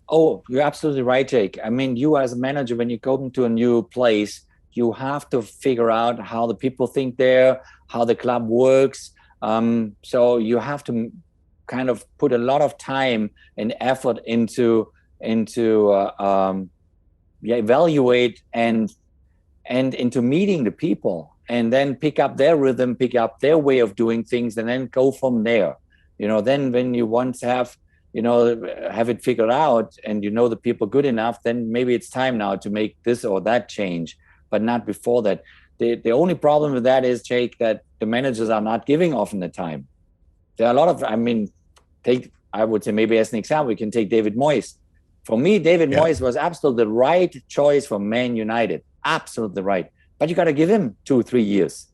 Oh, you're absolutely right, Jake. I mean, you as a manager, when you go into a new place, you have to figure out how the people think there, how the club works. So you have to kind of put a lot of time and effort into evaluate and into meeting the people, and then pick up their rhythm, pick up their way of doing things, and then go from there. You know, then when you once have it figured out and you know the people good enough, then maybe it's time now to make this or that change, but not before that. The only problem with that is, Jake, that the managers are not giving often the time. There are a lot of, I would say maybe as an example, we can take David Moyes. For me, David Moyes was absolutely the right choice for Man United. Absolutely right. but you got to give him 2-3 years.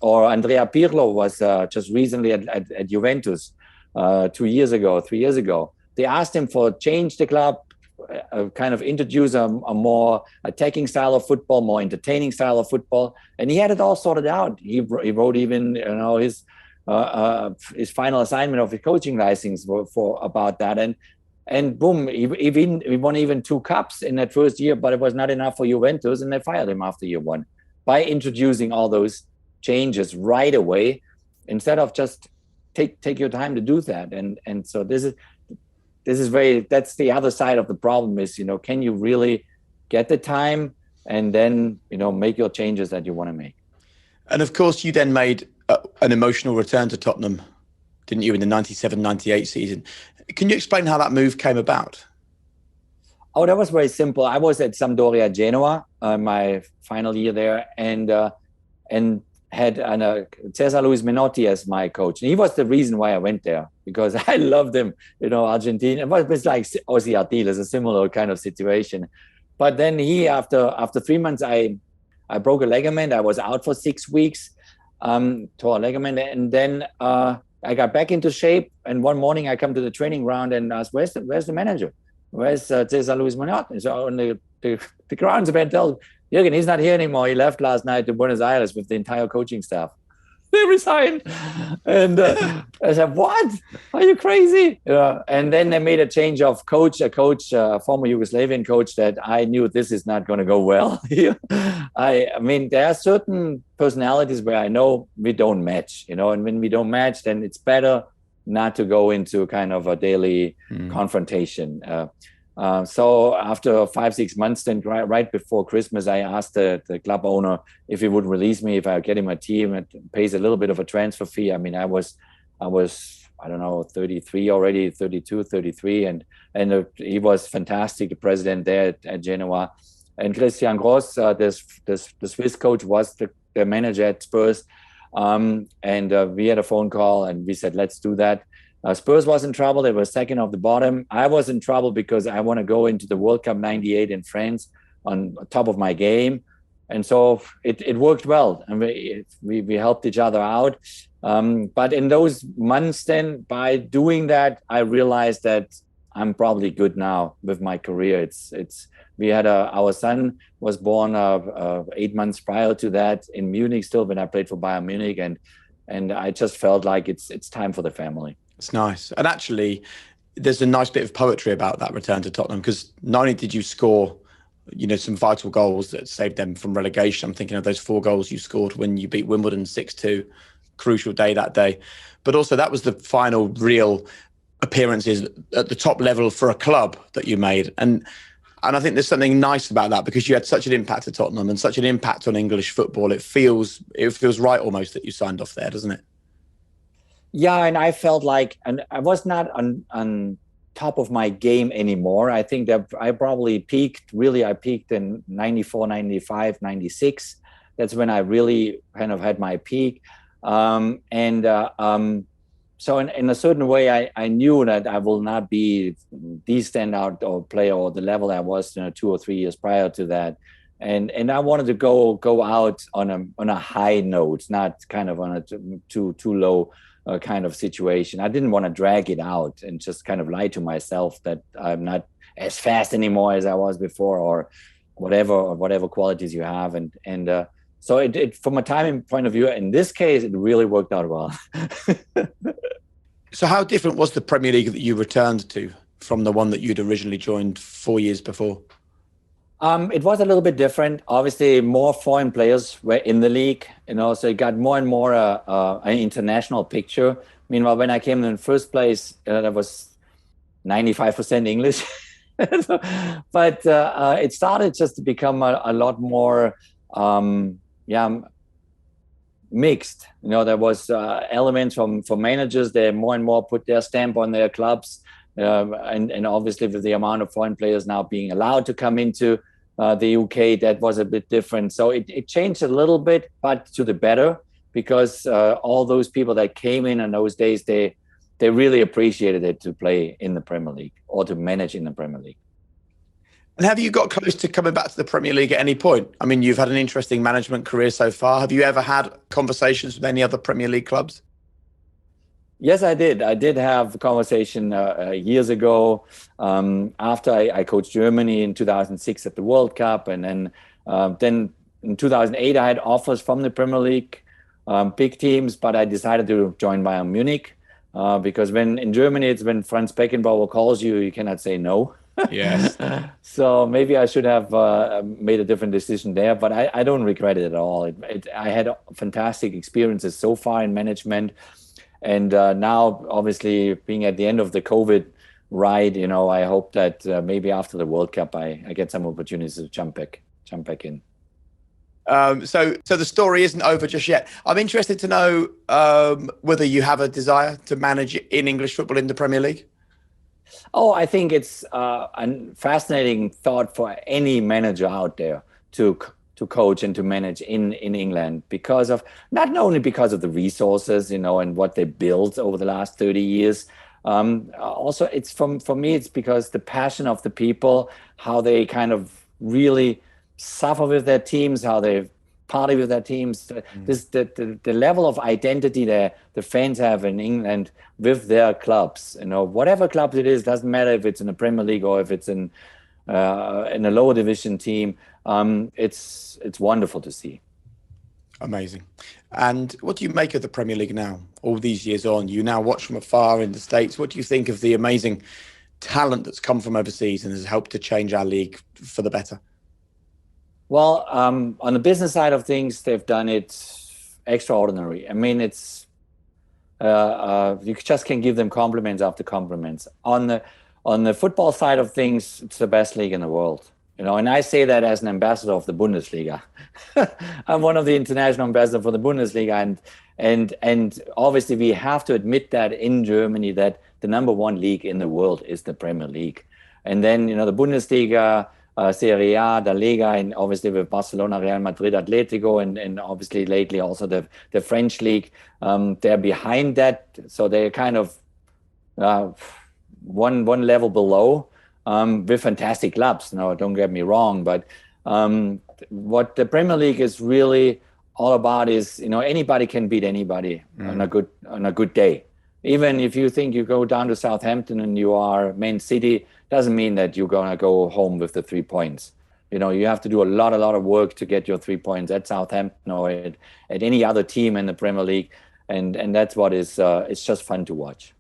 Or Andrea Pirlo was just recently at Juventus 3 years ago. They asked him for change the club, kind of introduce a more attacking style of football, more entertaining style of football, and he had it all sorted out. He wrote even his final assignment of the coaching license for about that, and boom, he won even 2 cups in that first year, but it was not enough for Juventus, and they fired him after year 1 by introducing all those changes right away instead of just take your time to do that. And so this is that's the other side of the problem is, can you really get the time and then, make your changes that you want to make? And of course, you then made an emotional return to Tottenham, didn't you, in the 97-98 season? Can you explain how that move came about? Oh, that was very simple. I was at Sampdoria Genoa, my final year there, and had Cesar Luis Menotti as my coach. And he was the reason why I went there, because I loved him, Argentina. It was like Ozzy Artiles, a similar kind of situation. But then after 3 months, I broke a ligament. I was out for 6 weeks, tore a ligament. And then I got back into shape. And one morning I come to the training ground and asked, where's the manager? Where's Cesar Luis Menotti? So on the groundsman tells Jurgen, he's not here anymore. He left last night to Buenos Aires with the entire coaching staff. They resigned. And I said, what? Are you crazy? And then they made a change of coach, a former Yugoslavian coach that I knew this is not going to go well. I mean, there are certain personalities where I know we don't match, and when we don't match, then it's better not to go into kind of a daily confrontation. So after 5-6 months, then right before Christmas, I asked the club owner if he would release me if I get him a team. It pays a little bit of a transfer fee. I mean, I was I don't know, 33 already, 32, 33, and he was fantastic, the president there at Genoa. And Christian Gross, the Swiss coach, was the manager at Spurs. And we had a phone call and we said, let's do that. Spurs was in trouble. They were second off the bottom. I was in trouble because I want to go into the World Cup 98 in France on top of my game. And so it worked well. And we helped each other out. But in those months then, by doing that, I realized that I'm probably good now with my career. We had our son was born 8 months prior to that in Munich still when I played for Bayern Munich. And I just felt like it's time for the family. It's nice. And actually, there's a nice bit of poetry about that return to Tottenham, because not only did you score, some vital goals that saved them from relegation. I'm thinking of those 4 goals you scored when you beat Wimbledon 6-2, crucial day that day. But also that was the final real appearances at the top level for a club that you made. And I think there's something nice about that, because you had such an impact at Tottenham and such an impact on English football. It feels right almost that you signed off there, doesn't it? Yeah, and I felt like, and I was not on top of my game anymore. I think that I probably peaked in 94, 95, 96. That's when I really kind of had my peak. So in a certain way, I knew that I will not be the standout or player or the level I was 2 or 3 years prior to that. And I wanted to go out on a high note, not kind of on a too low kind of situation. I didn't want to drag it out and just kind of lie to myself that I'm not as fast anymore as I was before, or whatever qualities you have. So it from a timing point of view, in this case, it really worked out well. So how different was the Premier League that you returned to from the one that you'd originally joined 4 years before? It was a little bit different. Obviously, more foreign players were in the league, so it got more and more an international picture. Meanwhile, when I came in the first place, that was 95% English. But it started just to become a lot more mixed. There was elements from managers. They more and more put their stamp on their clubs. And obviously with the amount of foreign players now being allowed to come into the UK, that was a bit different. So it changed a little bit, but to the better, because all those people that came in those days, they really appreciated it to play in the Premier League or to manage in the Premier League. And have you got close to coming back to the Premier League at any point? I mean, you've had an interesting management career so far. Have you ever had conversations with any other Premier League clubs? Yes, I did. I did have a conversation years ago after I coached Germany in 2006 at the World Cup. And then in 2008, I had offers from the Premier League, big teams, but I decided to join Bayern Munich because when in Germany, it's when Franz Beckenbauer calls you, you cannot say no. Yes. So maybe I should have made a different decision there, but I don't regret it at all. I had fantastic experiences so far in management. And now, obviously, being at the end of the COVID ride, I hope that maybe after the World Cup, I get some opportunities to jump back in. So the story isn't over just yet. I'm interested to know whether you have a desire to manage in English football in the Premier League. Oh, I think it's a fascinating thought for any manager out there to coach and to manage in England because of not only because of the resources, and what they built over the last 30 years. Also, it's for me, it's because the passion of the people, how they kind of really suffer with their teams, how they party with their teams. The level of identity that the fans have in England with their clubs, whatever club it is, doesn't matter if it's in the Premier League or if it's in a lower division team. It's wonderful to see. Amazing. And what do you make of the Premier League now? All these years on, you now watch from afar in the States. What do you think of the amazing talent that's come from overseas and has helped to change our league for the better? Well, on the business side of things, they've done it extraordinary. I mean, it's you just can give them compliments after compliments. On the football side of things, it's the best league in the world. And I say that as an ambassador of the Bundesliga. I'm one of the international ambassadors for the Bundesliga, and obviously we have to admit that in Germany that the number one league in the world is the Premier League, and then the Bundesliga, Serie A, the Liga, and obviously with Barcelona, Real Madrid, Atletico, and obviously lately also the French league. They're behind that, so they're kind of one level below. With fantastic clubs. No, don't get me wrong, but what the Premier League is really all about is, anybody can beat anybody on a good day. Even if you think you go down to Southampton and you are Man City, doesn't mean that you're gonna go home with the 3 points. You have to do a lot of work to get your 3 points at Southampton or at any other team in the Premier League, and that's what is it's just fun to watch.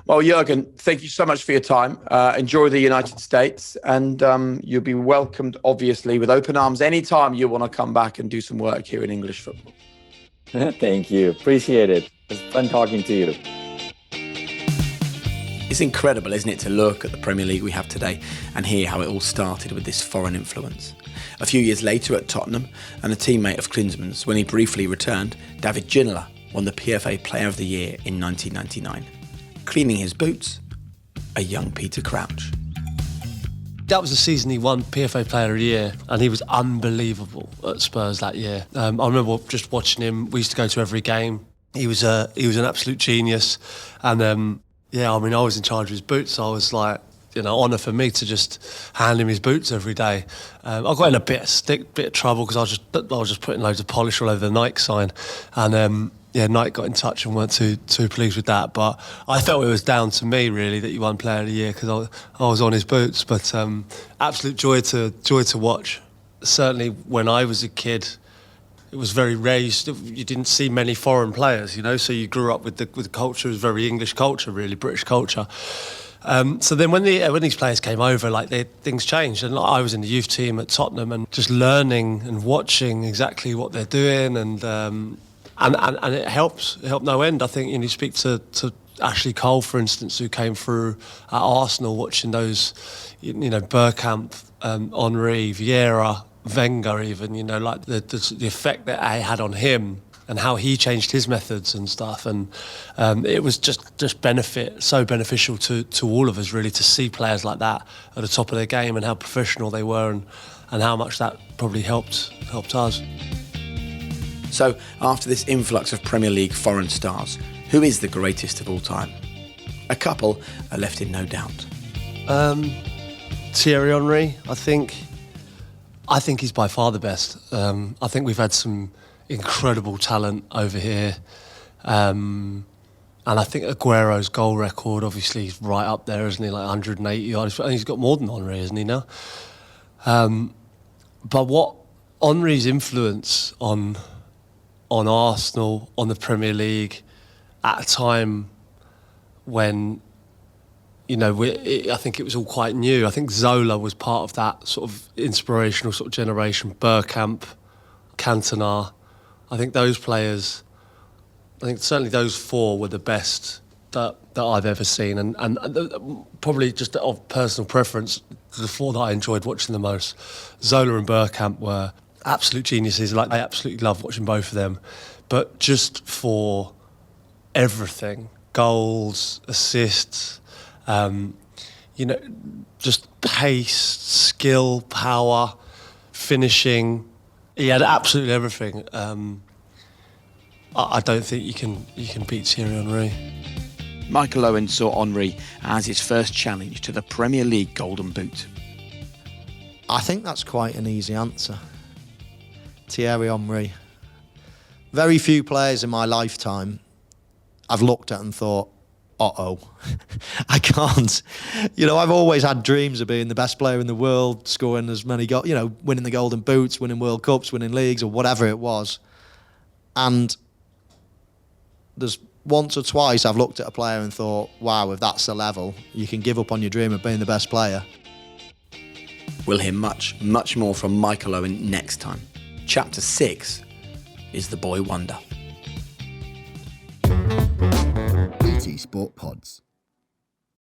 Well, Jurgen, thank you so much for your time. Enjoy the United States, and you'll be welcomed, obviously, with open arms anytime you want to come back and do some work here in English football. Thank you. Appreciate it. It's fun talking to you. It's incredible, isn't it, to look at the Premier League we have today and hear how it all started with this foreign influence. A few years later at Tottenham, and a teammate of Klinsmann's, when he briefly returned, David Ginola won the PFA Player of the Year in 1999. Cleaning his boots, a young Peter Crouch. That was the season he won PFA Player of the Year, and he was unbelievable at Spurs that year. I remember just watching him. We used to go to every game. He was an absolute genius, and I was in charge of his boots. So I was like, honour for me to just hand him his boots every day. I got in a bit of trouble because I was just putting loads of polish all over the Nike sign, and Nike got in touch and weren't too pleased with that. But I felt it was down to me really that he won Player of the Year because I was on his boots. But absolute joy to watch. Certainly when I was a kid, it was very rare. You didn't see many foreign players, so you grew up with the culture. It was very English culture, really British culture. So then when these players came over, things changed, and I was in the youth team at Tottenham and just learning and watching exactly what they're doing, and it helped no end. I think you speak to Ashley Cole, for instance, who came through at Arsenal, watching those, Bergkamp, Henry, Vieira, Wenger, even, the effect that I had on him and how he changed his methods and stuff, and it was just so beneficial to all of us really to see players like that at the top of their game and how professional they were and how much that probably helped us. So, after this influx of Premier League foreign stars, who is the greatest of all time? A couple are left in no doubt. Thierry Henry, I think he's by far the best. I think we've had some incredible talent over here. And I think Aguero's goal record, obviously, is right up there, isn't he? Like 180 yards. And he's got more than Henry, isn't he, now? But what Henry's influence on Arsenal, on the Premier League, at a time when, I think it was all quite new. I think Zola was part of that sort of inspirational sort of generation. Bergkamp, Cantona. I think those players, certainly those four were the best that I've ever seen. And probably just of personal preference, the four that I enjoyed watching the most. Zola and Bergkamp were absolute geniuses. Like, I absolutely loved watching both of them. But just for everything, goals, assists, just pace, skill, power, finishing. He had absolutely everything. I don't think you can beat Thierry Henry. Michael Owen saw Henry as his first challenge to the Premier League Golden Boot. I think that's quite an easy answer. Thierry Henry. Very few players in my lifetime I've looked at and thought, uh-oh, I can't. I've always had dreams of being the best player in the world, scoring as many goals, winning the Golden Boots, winning World Cups, winning leagues, or whatever it was. And there's once or twice I've looked at a player and thought, wow, if that's the level, you can give up on your dream of being the best player. We'll hear much, much more from Michael Owen next time. Chapter 6 is The Boy Wonder. BT Sport Pods.